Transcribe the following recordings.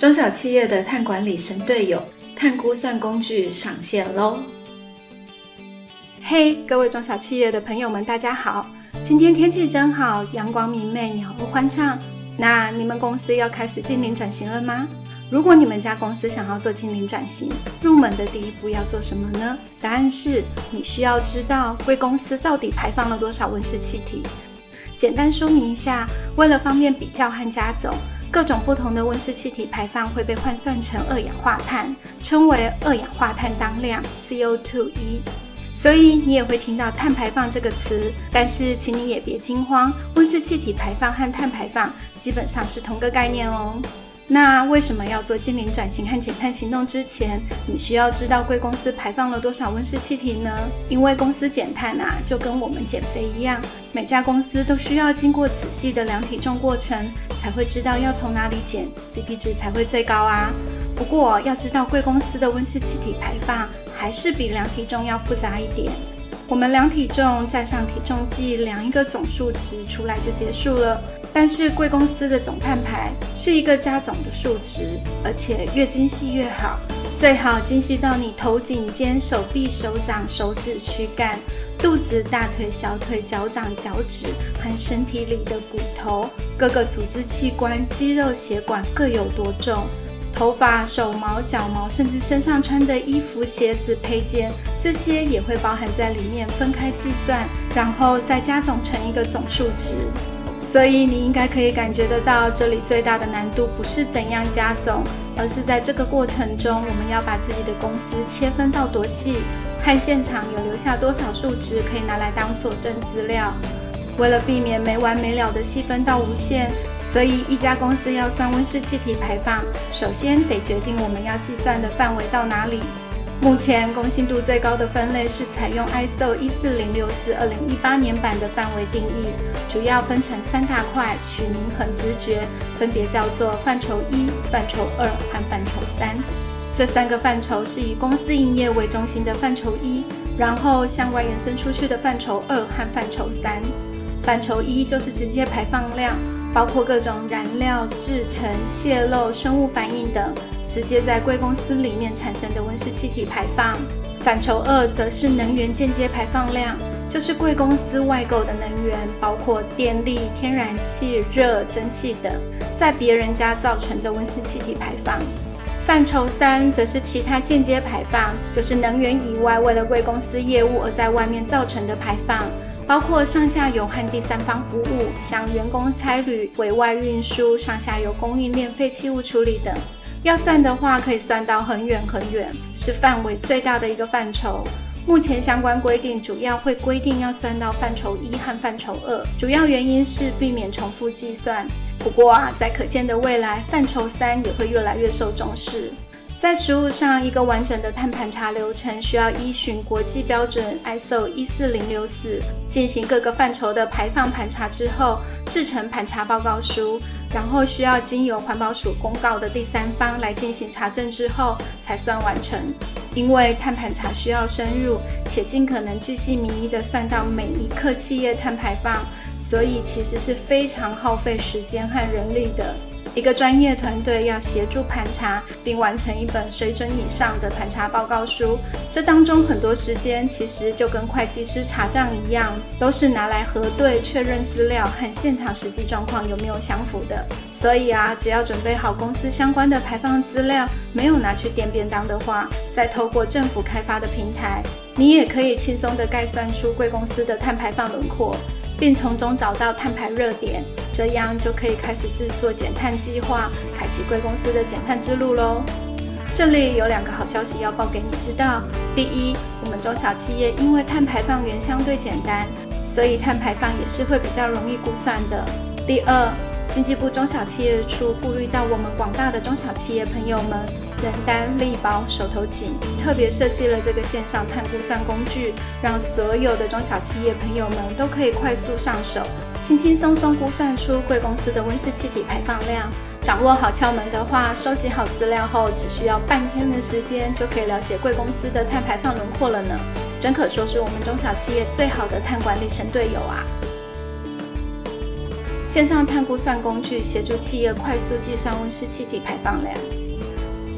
中小企业的碳管理神队友，碳估算工具上线咯。嘿，各位中小企业的朋友们，大家好！今天天气真好，阳光明媚，鸟儿欢唱。那你们公司要开始净零转型了吗？如果你们家公司想要做净零转型，入门的第一步要做什么呢？答案是你需要知道贵公司到底排放了多少温室气体。简单说明一下，为了方便比较和加总，各种不同的温室气体排放会被换算成二氧化碳，称为二氧化碳当量 CO2e。所以你也会听到碳排放这个词，但是请你也别惊慌，温室气体排放和碳排放基本上是同个概念哦。那为什么要做净零转型和减碳行动之前，你需要知道贵公司排放了多少温室气体呢？因为公司减碳就跟我们减肥一样，每家公司都需要经过仔细的量体重过程，才会知道要从哪里减 ，CP 值才会最高啊。不过要知道贵公司的温室气体排放还是比量体重要复杂一点。我们量体重，站上体重计，量一个总数值出来就结束了。但是贵公司的总碳排是一个加总的数值，而且越精细越好，最好精细到你头颈肩、手臂、手掌、手指、躯干、肚子、大腿、小腿、脚掌、脚趾和身体里的骨头、各个组织器官、肌肉、血管各有多重。头发、手毛、脚毛，甚至身上穿的衣服、鞋子、配件，这些也会包含在里面，分开计算，然后再加总成一个总数值。所以你应该可以感觉得到，这里最大的难度不是怎样加总，而是在这个过程中，我们要把自己的公司切分到多细，和现场有留下多少数值可以拿来当佐证资料。为了避免没完没了的细分到无限，所以一家公司要算温室气体排放，首先得决定我们要计算的范围到哪里。目前公信度最高的分类是采用 ISO 14064-2018年版的范围定义，主要分成3大块，取名很直觉，分别叫做范畴1、范畴2和范畴3。这3个范畴是以公司营业为中心的范畴1，然后向外延伸出去的范畴2和范畴3。范畴1就是直接排放量，包括各种燃料、制成、泄漏、生物反应等，直接在贵公司里面产生的温室气体排放。范畴2则是能源间接排放量，就是贵公司外购的能源，包括电力、天然气、热、蒸汽等，在别人家造成的温室气体排放。范畴3则是其他间接排放，就是能源以外为了贵公司业务而在外面造成的排放，包括上下游和第三方服务，像员工差旅、委外运输、上下游供应链废弃物处理等。要算的话，可以算到很远很远，是范围最大的一个范畴。目前相关规定主要会规定要算到范畴1和范畴2，主要原因是避免重复计算。不过在可见的未来，范畴3也会越来越受重视。在实务上，一个完整的碳盘查流程需要依循国际标准 ISO 14064，进行各个范畴的排放盘查之后，制成盘查报告书，然后需要经由环保署公告的第三方来进行查证之后才算完成。因为碳盘查需要深入，且尽可能巨细靡遗地算到每一克企业碳排放，所以其实是非常耗费时间和人力的。一个专业团队要协助盘查，并完成一本水准以上的盘查报告书，这当中很多时间其实就跟会计师查账一样，都是拿来核对确认资料和现场实际状况有没有相符的。所以只要准备好公司相关的排放资料，没有拿去垫便当的话，再透过政府开发的平台，你也可以轻松地概算出贵公司的碳排放轮廓，并从中找到碳排热点，这样就可以开始制作减碳计划，开启贵公司的减碳之路咯。这里有2个好消息要报给你知道。第一，我们中小企业因为碳排放源相对简单，所以碳排放也是会比较容易估算的。第二，经济部中小企业处顾虑到我们广大的中小企业朋友们人单力薄手头紧，特别设计了这个线上碳估算工具，让所有的中小企业朋友们都可以快速上手，轻轻松松估算出贵公司的温室气体排放量。掌握好窍门的话，收集好资料后，只需要半天的时间就可以了解贵公司的碳排放轮廓了呢，真可说是我们中小企业最好的碳管理神队友啊。线上碳估算工具协助企业快速计算温室气体排放量。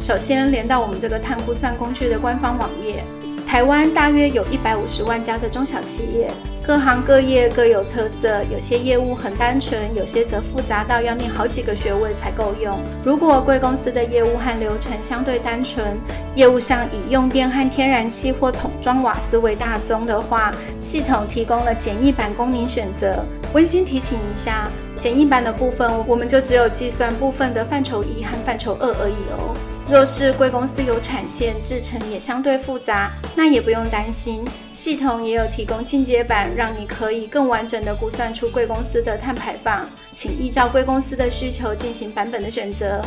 首先连到我们这个碳估算工具的官方网页。台湾大约有150万家的中小企业，各行各业各有特色，有些业务很单纯，有些则复杂到要念好几个学位才够用。如果贵公司的业务和流程相对单纯，业务上以用电和天然气或桶装瓦斯为大宗的话，系统提供了简易版供您选择。温馨提醒一下，简易版的部分我们就只有计算部分的范畴1和范畴2而已哦。若是贵公司有产线，制程也相对复杂，那也不用担心，系统也有提供进阶版，让你可以更完整的估算出贵公司的碳排放。请依照贵公司的需求进行版本的选择。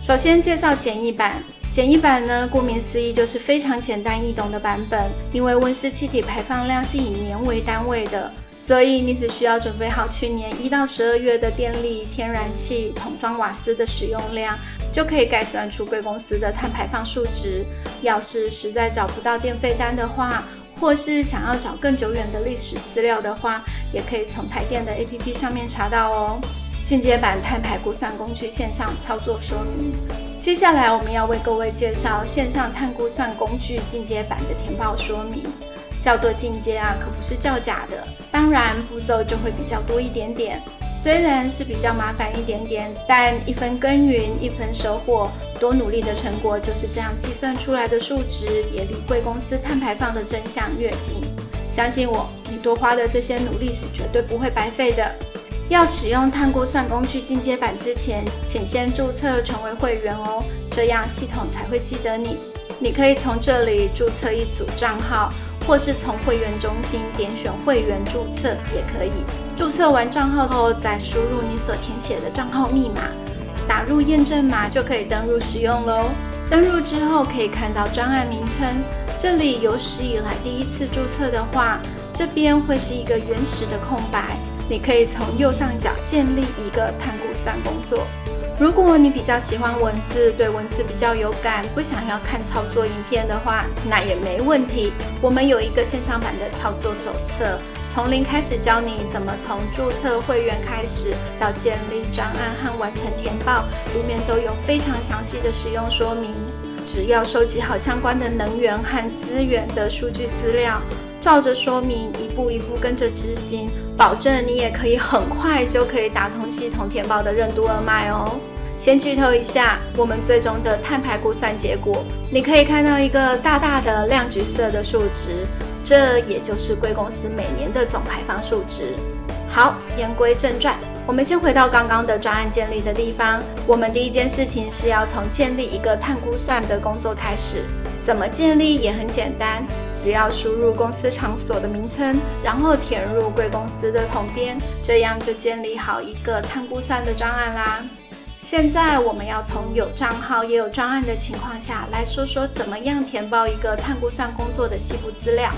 首先介绍简易版。简易版呢，顾名思义就是非常简单易懂的版本，因为温室气体排放量是以年为单位的，所以你只需要准备好去年1到12月的电力、天然气、桶装瓦斯的使用量，就可以概算出贵公司的碳排放数值。要是实在找不到电费单的话，或是想要找更久远的历史资料的话，也可以从台电的 APP 上面查到哦。进阶版碳排估算工具线上操作说明。接下来我们要为各位介绍线上碳估算工具进阶版的填报说明。叫做进阶啊，可不是叫假的，当然步骤就会比较多一点点。虽然是比较麻烦一点点，但一分耕耘一分收获，多努力的成果就是这样计算出来的数值，也离贵公司碳排放的真相越近。相信我，你多花的这些努力是绝对不会白费的。要使用碳估算工具进阶版之前，请先注册成为会员哦，这样系统才会记得你。你可以从这里注册一组账号，或是从会员中心点选会员注册也可以。注册完账号后，再输入你所填写的账号密码，打入验证码就可以登入使用咯。登入之后可以看到专案名称，这里有史以来第一次注册的话，这边会是一个原始的空白，你可以从右上角建立一个碳估算工作。如果你比较喜欢文字，对文字比较有感，不想要看操作影片的话，那也没问题。我们有一个线上版的操作手册，从零开始教你怎么从注册会员开始，到建立专案和完成填报，里面都有非常详细的使用说明。只要收集好相关的能源和资源的数据资料，照着说明一步一步跟着执行，保证你也可以很快就可以打通系统填报的任督二脉哦。先剧透一下我们最终的碳排估算结果，你可以看到一个大大的亮橘色的数值，这也就是贵公司每年的总排放数值。好，言归正传，我们先回到刚刚的专案建立的地方。我们第一件事情是要从建立一个碳估算的工作开始。怎么建立也很简单，只要输入公司场所的名称，然后填入贵公司的统编，这样就建立好一个碳估算的专案啦。现在我们要从有账号也有专案的情况下来说说怎么样填报一个碳估算工作的细部资料。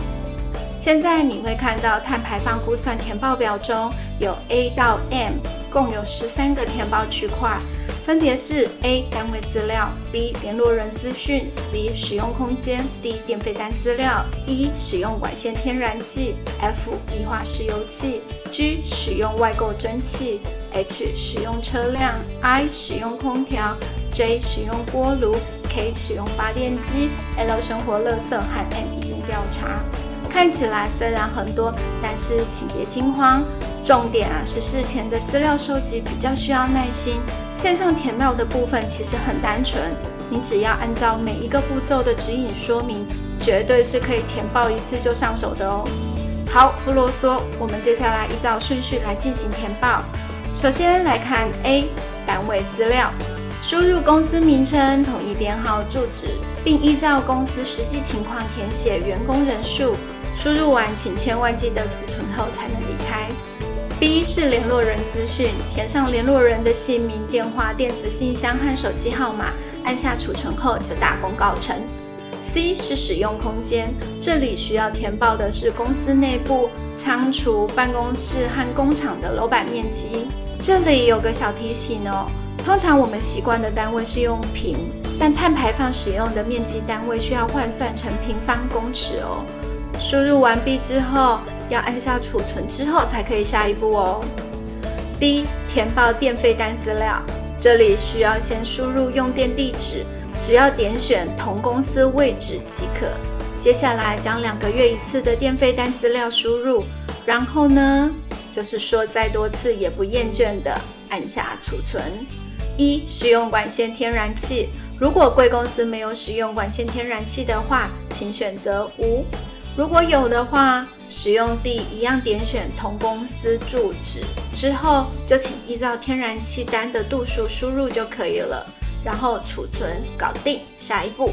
现在你会看到碳排放估算填报表中有 A 到 M 共有13个填报区块，分别是 A 单位资料， B 联络人资讯， C 使用空间， D 电费单资料， E 使用管线天然气， F 液化石油气， G 使用外购蒸汽， H 使用车辆， I 使用空调， J 使用锅炉， K 使用发电机， L 生活垃圾和 M 医院调查。看起来虽然很多，但是请别惊慌，重点是事前的资料收集比较需要耐心。线上填报的部分其实很单纯，你只要按照每一个步骤的指引说明，绝对是可以填报一次就上手的哦。好，不啰嗦，我们接下来依照顺序来进行填报。首先来看 A 单位资料，输入公司名称、统一编号、住址，并依照公司实际情况填写员工人数。输入完请千万记得储存后才能离开。B 是联络人资讯，填上联络人的姓名、电话、电子信箱和手机号码，按下储存后就大功告成。C 是使用空间，这里需要填报的是公司内部、仓储、办公室和工厂的楼板面积。这里有个小提醒哦，通常我们习惯的单位是用平，但碳排放使用的面积单位需要换算成平方公尺哦。输入完毕之后，要按下储存之后才可以下一步哦。D. 填报电费单资料，这里需要先输入用电地址，只要点选同公司位置即可。接下来将2个月一次的电费单资料输入，然后呢，就是说再多次也不厌倦的按下储存。1. 使用管线天然气，如果贵公司没有使用管线天然气的话，请选择无。如果有的话，使用D一样点选同公司住址，之后就请依照天然气单的度数输入就可以了，然后储存，搞定。下一步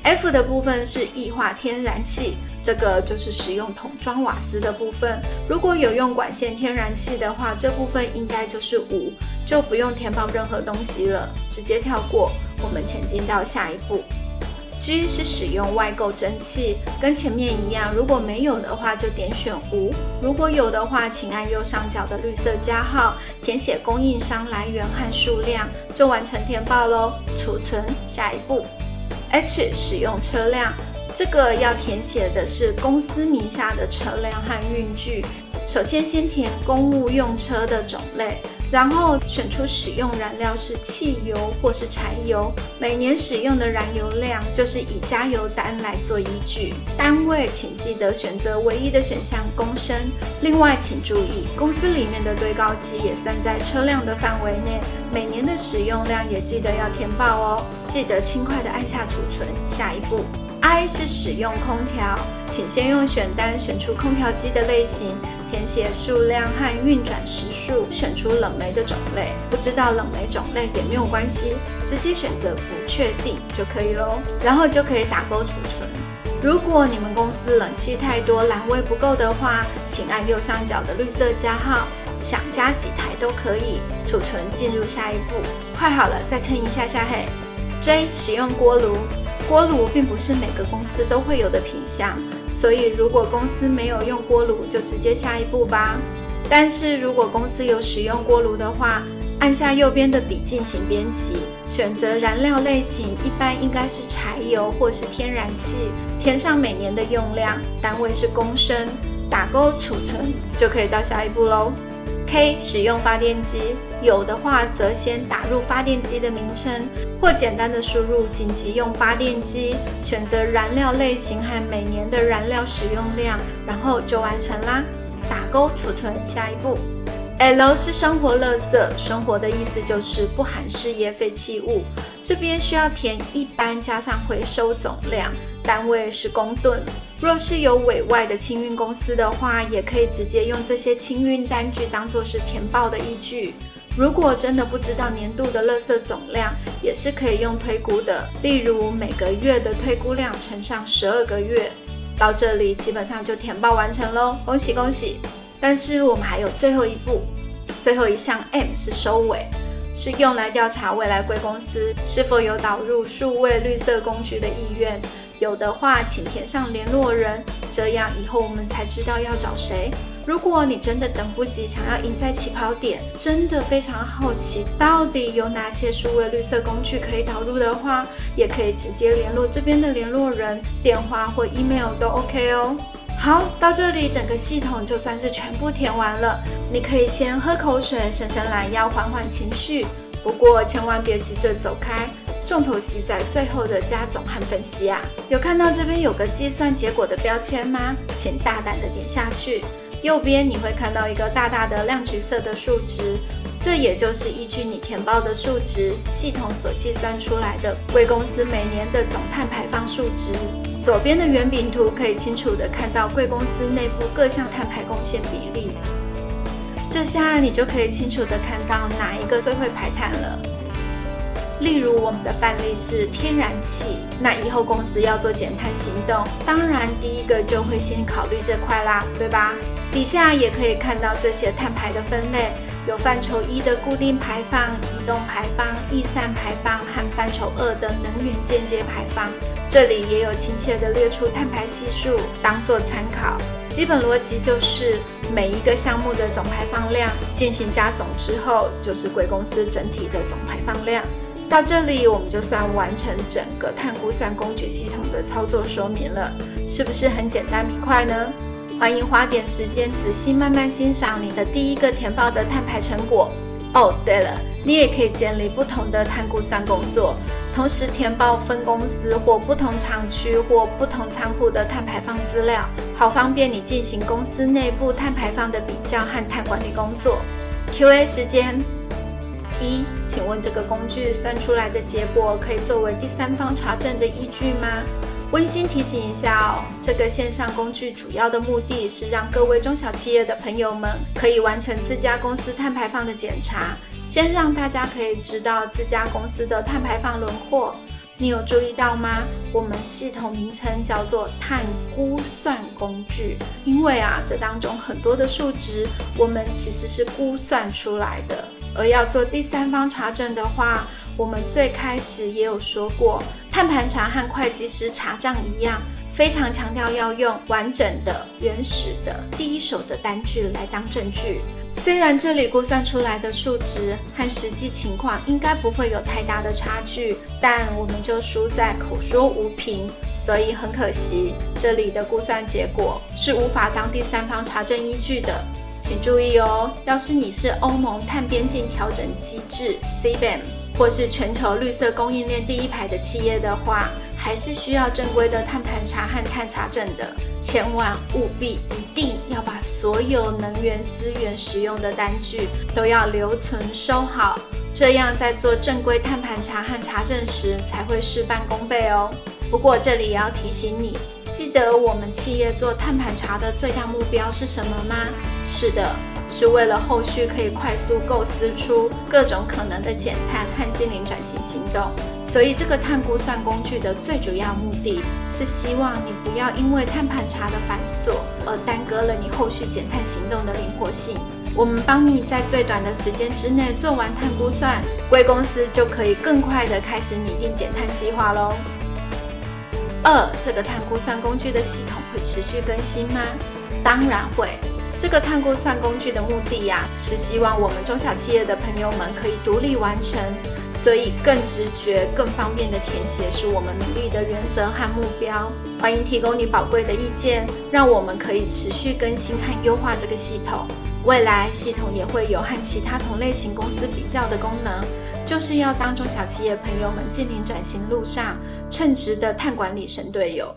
F 的部分是液化天然气，这个就是使用桶装瓦斯的部分。如果有用管线天然气的话，这部分应该就是5，就不用填报任何东西了，直接跳过。我们前进到下一步。G 是使用外购蒸汽，跟前面一样，如果没有的话就点选无，如果有的话请按右上角的绿色加号，填写供应商来源和数量，就完成填报咯。储存，下一步。H 使用车辆，这个要填写的是公司名下的车辆和运具。首先填公务用车的种类，然后选出使用燃料是汽油或是柴油，每年使用的燃油量就是以加油单来做依据。单位请记得选择唯一的选项公升。另外请注意，公司里面的堆高机也算在车辆的范围内，每年的使用量也记得要填报哦。记得轻快的按下储存。下一步 I 是使用空调，请先用选单选出空调机的类型，填写数量和运转时数，选出冷媒的种类。不知道冷媒种类也没有关系，直接选择不确定就可以咯，然后就可以打勾储存。如果你们公司冷气太多，栏位不够的话，请按右上角的绿色加号，想加几台都可以。储存，进入下一步。快好了，再撑一下下嘿。J 使用锅炉，锅炉并不是每个公司都会有的品项，所以如果公司没有用锅炉，就直接下一步吧。但是如果公司有使用锅炉的话，按下右边的笔进行编辑，选择燃料类型，一般应该是柴油或是天然气，填上每年的用量，单位是公升，打勾储存，就可以到下一步咯。K 使用发电机，有的话则先打入发电机的名称，或简单的输入紧急用发电机，选择燃料类型和每年的燃料使用量，然后就完成啦。打勾储存，下一步。L 是生活垃圾，生活的意思就是不含事业废弃物，这边需要填一般加上回收总量，单位是公吨。若是有委外的清运公司的话，也可以直接用这些清运单据当作是填报的依据。如果真的不知道年度的垃圾总量，也是可以用推估的，例如每个月的推估量乘上12个月。到这里基本上就填报完成咯，恭喜恭喜！但是我们还有最后一步，最后一项 M 是收尾，是用来调查未来贵公司是否有导入数位绿色工具的意愿。有的话请填上联络人，这样以后我们才知道要找谁。如果你真的等不及，想要赢在起跑点，真的非常好奇到底有哪些数位绿色工具可以导入的话，也可以直接联络这边的联络人，电话或 email 都 OK 哦。好，到这里整个系统就算是全部填完了，你可以先喝口水，伸伸懒腰，缓缓情绪。不过千万别急着走开，重头戏在最后的加总和分析啊。有看到这边有个计算结果的标签吗？请大胆的点下去。右边你会看到一个大大的亮橘色的数值，这也就是依据你填报的数值，系统所计算出来的贵公司每年的总碳排放数值。左边的圆饼图可以清楚的看到贵公司内部各项碳排贡献比例，这下你就可以清楚的看到哪一个最会排碳了。例如我们的范例是天然气，那以后公司要做减碳行动，当然第一个就会先考虑这块啦，对吧？底下也可以看到这些碳排的分类，有范畴1的固定排放、移动排放、逸散排放和范畴2的能源间接排放。这里也有亲切的列出碳排系数，当做参考。基本逻辑就是每一个项目的总排放量进行加总之后，就是贵公司整体的总排放量。到这里我们就算完成整个碳估算工具系统的操作说明了，是不是很简单明快呢？欢迎花点时间仔细慢慢欣赏你的第一个填报的碳排成果。哦，对了，你也可以建立不同的碳估算工作，同时填报分公司或不同厂区或不同仓库的碳排放资料，好方便你进行公司内部碳排放的比较和碳管理工作。Q&A 时间。1. 请问这个工具算出来的结果可以作为第三方查证的依据吗？温馨提醒一下哦，这个线上工具主要的目的是让各位中小企业的朋友们可以完成自家公司碳排放的检查，先让大家可以知道自家公司的碳排放轮廓。你有注意到吗？我们系统名称叫做碳估算工具，因为这当中很多的数值我们其实是估算出来的。而要做第三方查证的话，我们最开始也有说过，碳盘查和会计师查账一样，非常强调要用完整的、原始的、第一手的单据来当证据。虽然这里估算出来的数值和实际情况应该不会有太大的差距，但我们就输在口说无凭，所以很可惜，这里的估算结果是无法当第三方查证依据的。请注意哦，要是你是欧盟碳边境调整机制 CBAM 或是全球绿色供应链第一排的企业的话，还是需要正规的碳盘查和碳查证的。千万务必一定要把所有能源资源使用的单据都要留存收好，这样在做正规碳盘查和查证时才会事半功倍哦。不过这里也要提醒你，记得我们企业做碳盘查的最大目标是什么吗？是的，是为了后续可以快速构思出各种可能的减碳和净零转型行动。所以这个碳估算工具的最主要目的是希望你不要因为碳盘查的繁琐而耽搁了你后续减碳行动的灵活性。我们帮你在最短的时间之内做完碳估算，贵公司就可以更快的开始拟定减碳计划咯。2. 这个碳估算工具的系统会持续更新吗？当然会。这个碳估算工具的目的是希望我们中小企业的朋友们可以独立完成，所以更直觉、更方便的填写是我们努力的原则和目标。欢迎提供你宝贵的意见，让我们可以持续更新和优化这个系统。未来系统也会有和其他同类型公司比较的功能，就是要当中小企业朋友们净零转型路上称职的碳管理神队友。